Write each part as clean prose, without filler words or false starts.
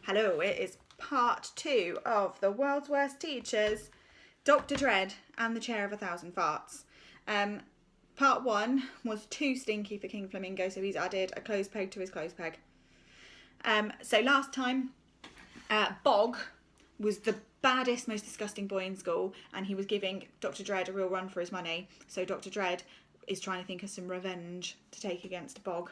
Hello, it is part 2 of The World's Worst Teachers, Dr. Dread and the Chair of 1,000 Farts. Part 1 was too stinky for King Flamingo, so he's added a clothes peg to his clothes peg. So last time, Bog was the baddest, most disgusting boy in school, and he was giving Dr. Dread a real run for his money. So Dr. Dread is trying to think of some revenge to take against Bog.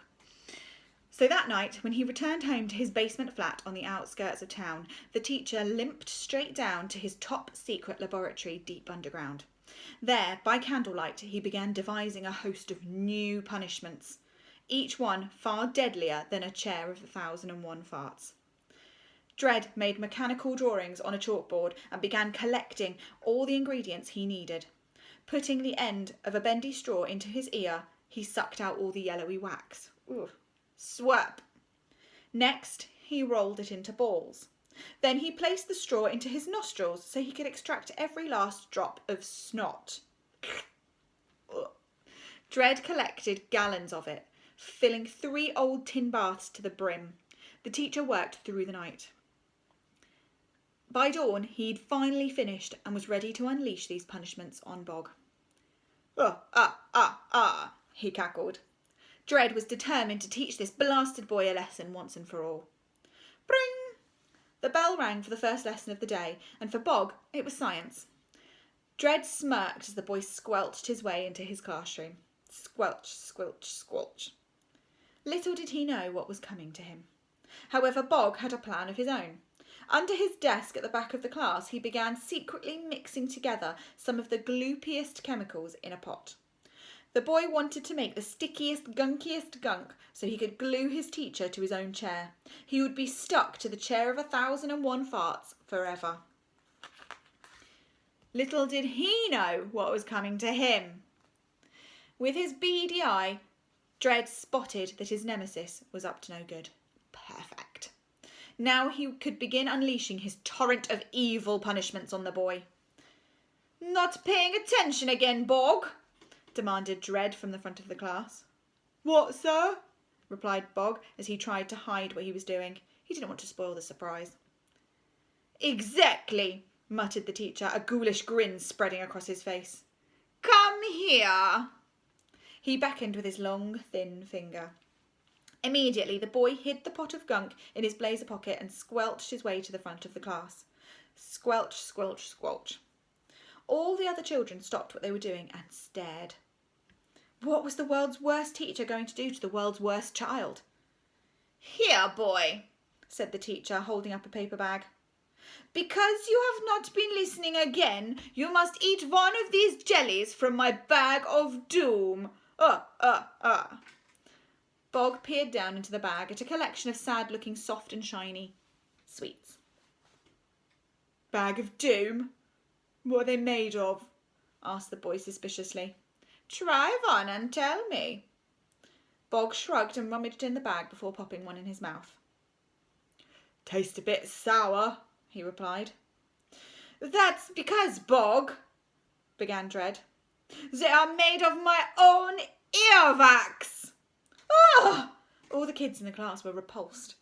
So that night, when he returned home to his basement flat on the outskirts of town, the teacher limped straight down to his top secret laboratory deep underground. There, by candlelight, he began devising a host of new punishments, each one far deadlier than a chair of 1,001 farts. Dread made mechanical drawings on a chalkboard and began collecting all the ingredients he needed. Putting the end of a bendy straw into his ear, he sucked out all the yellowy wax. Ooh. Swap. Next, he rolled it into balls. Then he placed the straw into his nostrils so he could extract every last drop of snot. Dread collected gallons of it, filling 3 old tin baths to the brim. The teacher worked through the night. By dawn, he'd finally finished and was ready to unleash these punishments on Bog. He cackled. Dread was determined to teach this blasted boy a lesson once and for all. Bring! The bell rang for the first lesson of the day, and for Bog, it was science. Dread smirked as the boy squelched his way into his classroom. Squelch, squelch, squelch. Little did he know what was coming to him. However, Bog had a plan of his own. Under his desk at the back of the class, he began secretly mixing together some of the gloopiest chemicals in a pot. The boy wanted to make the stickiest, gunkiest gunk so he could glue his teacher to his own chair. He would be stuck to the chair of 1,001 farts forever. Little did he know what was coming to him. With his beady eye, Dread spotted that his nemesis was up to no good. Perfect. Now he could begin unleashing his torrent of evil punishments on the boy. Not paying attention again, Bog? Demanded Dread from the front of the class. What, sir? Replied Bog as he tried to hide what he was doing. He didn't want to spoil the surprise. Exactly, muttered the teacher, a ghoulish grin spreading across his face. Come here. He beckoned with his long, thin finger. Immediately, the boy hid the pot of gunk in his blazer pocket and squelched his way to the front of the class. Squelch, squelch, squelch. All the other children stopped what they were doing and stared. What was the world's worst teacher going to do to the world's worst child? Here, boy, said the teacher, holding up a paper bag. Because you have not been listening again, you must eat one of these jellies from my bag of doom. Bog peered down into the bag at a collection of sad-looking, soft and shiny sweets. Bag of doom? What are they made of? Asked the boy suspiciously. Try one and tell me. Bog shrugged and rummaged in the bag before popping one in his mouth. Taste a bit sour, he replied. That's because, Bog, began Dread, they are made of my own earwax. Ah! All the kids in the class were repulsed.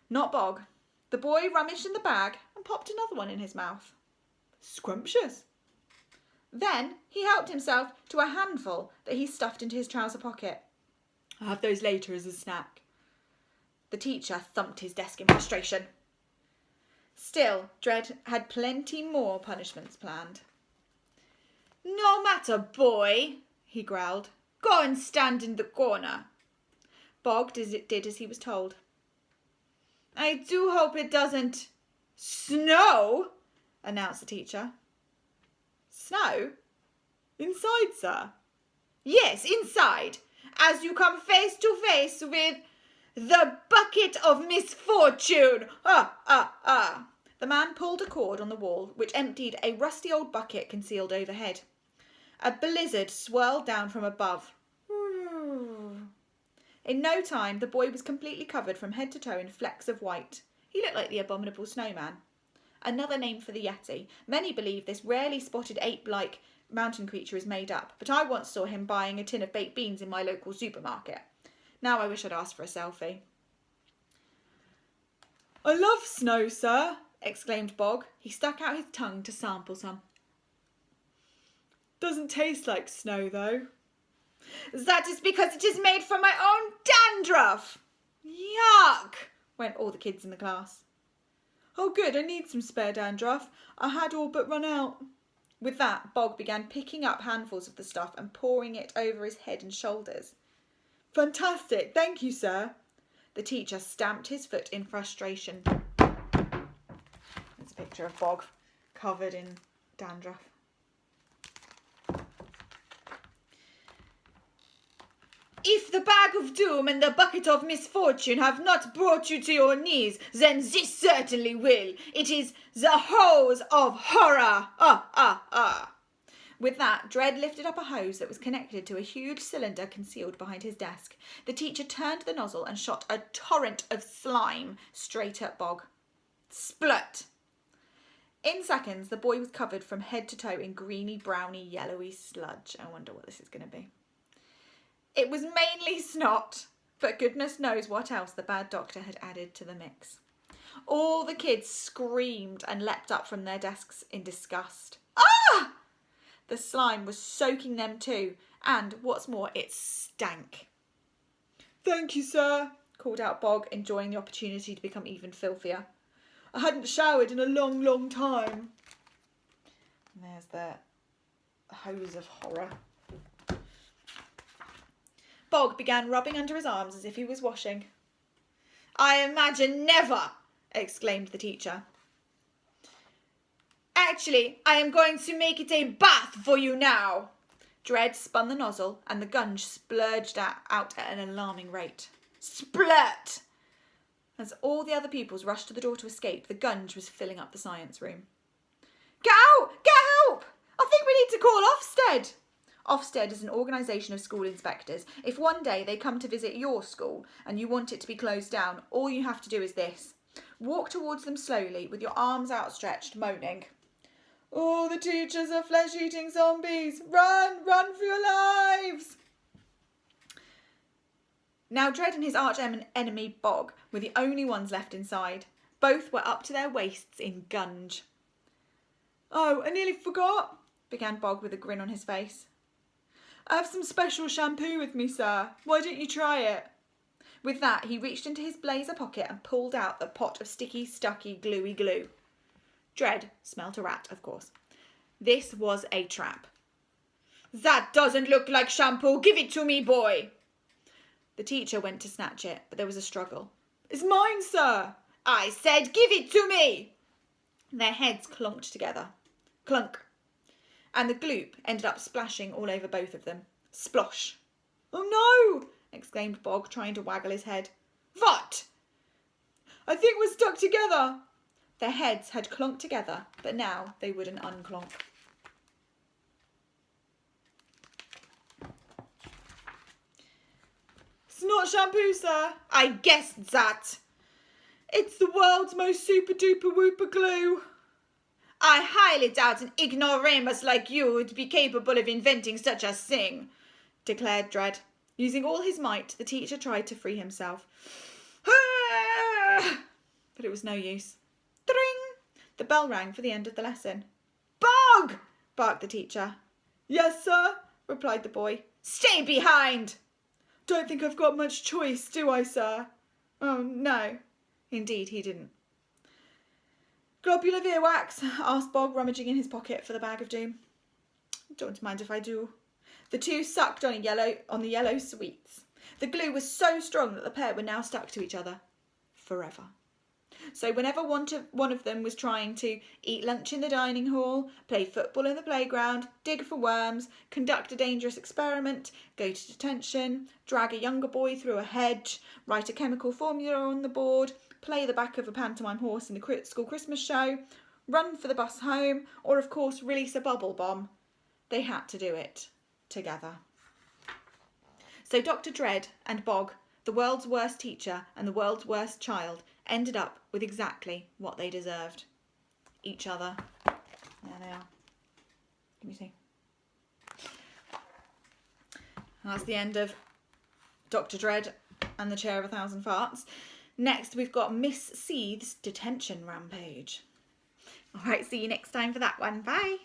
Not Bog. The boy rummaged in the bag and popped another one in his mouth. Scrumptious. Then he helped himself to a handful that he stuffed into his trouser pocket. I'll have those later as a snack. The teacher thumped his desk in frustration. Still, Dread had plenty more punishments planned. No matter, boy, he growled. Go and stand in the corner. Bog did as he was told. I do hope it doesn't snow, announced the teacher. Snow? Inside, sir? Yes, inside, as you come face to face with the bucket of misfortune. The man pulled a cord on the wall, which emptied a rusty old bucket concealed overhead. A blizzard swirled down from above. In no time, the boy was completely covered from head to toe in flecks of white. He looked like the abominable snowman. Another name for the Yeti. Many believe this rarely spotted ape-like mountain creature is made up, but I once saw him buying a tin of baked beans in my local supermarket. Now I wish I'd asked for a selfie. I love snow, sir, exclaimed Bog. He stuck out his tongue to sample some. Doesn't taste like snow, though. That is because it is made from my own dandruff. Yuck, went all the kids in the class. Oh, good, I need some spare dandruff. I had all but run out. With that, Bog began picking up handfuls of the stuff and pouring it over his head and shoulders. Fantastic, thank you, sir. The teacher stamped his foot in frustration. There's a picture of Bog covered in dandruff. If the bag of doom and the bucket of misfortune have not brought you to your knees, then this certainly will. It is the hose of horror. With that, Dread lifted up a hose that was connected to a huge cylinder concealed behind his desk. The teacher turned the nozzle and shot a torrent of slime straight at Bog. Splut! In seconds, the boy was covered from head to toe in greeny, browny, yellowy sludge. I wonder what this is going to be. It was mainly snot, but goodness knows what else the bad doctor had added to the mix. All the kids screamed and leapt up from their desks in disgust. Ah! The slime was soaking them too, and what's more, it stank. Thank you, sir, called out Bog, enjoying the opportunity to become even filthier. I hadn't showered in a long, long time. And there's the hose of horror. Bog began rubbing under his arms as if he was washing. I imagine never, exclaimed the teacher. Actually, I am going to make it a bath for you now. Dread spun the nozzle and the gunge splurged out at an alarming rate. Splurt! As all the other pupils rushed to the door to escape, the gunge was filling up the science room. Get out! Get help! I think we need to call Ofsted. Ofsted is an organisation of school inspectors. If one day they come to visit your school and you want it to be closed down, all you have to do is this. Walk towards them slowly with your arms outstretched, moaning. Oh, the teachers are flesh-eating zombies. Run, run for your lives. Now Dread and his arch-enemy Bog were the only ones left inside. Both were up to their waists in gunge. Oh, I nearly forgot, began Bog with a grin on his face. I have some special shampoo with me, sir. Why don't you try it? With that, he reached into his blazer pocket and pulled out the pot of sticky, stucky, gluey glue. Dread smelt a rat, of course. This was a trap. That doesn't look like shampoo. Give it to me, boy. The teacher went to snatch it, but there was a struggle. It's mine, sir. I said give it to me. Their heads clonked together. Clunk. And the gloop ended up splashing all over both of them. Splosh. Oh, no, exclaimed Bog, trying to waggle his head. What? I think we're stuck together. Their heads had clonked together, but now they wouldn't unclonk. It's not shampoo, sir. I guessed that. It's the world's most super-duper whooper glue. I highly doubt an ignoramus like you would be capable of inventing such a thing, declared Dread. Using all his might, the teacher tried to free himself. But it was no use. Dring! The bell rang for the end of the lesson. Bog! Barked the teacher. Yes, sir, replied the boy. Stay behind! Don't think I've got much choice, do I, sir? Oh, no. Indeed, he didn't. Globular earwax, asked Bog, rummaging in his pocket for the bag of doom. Don't mind if I do. The two sucked on the yellow sweets. The glue was so strong that the pair were now stuck to each other. Forever. So whenever one of them was trying to eat lunch in the dining hall, play football in the playground, dig for worms, conduct a dangerous experiment, go to detention, drag a younger boy through a hedge, write a chemical formula on the board, play the back of a pantomime horse in the school Christmas show, run for the bus home, or of course release a bubble bomb, they had to do it together. So Dr. Dread and Bog, the world's worst teacher and the world's worst child, ended up with exactly what they deserved. Each other. There they are. Can you see? That's the end of Dr. Dread and the Chair of 1,000 Farts. Next, we've got Miss Seeth's detention rampage. All right, see you next time for that one. Bye.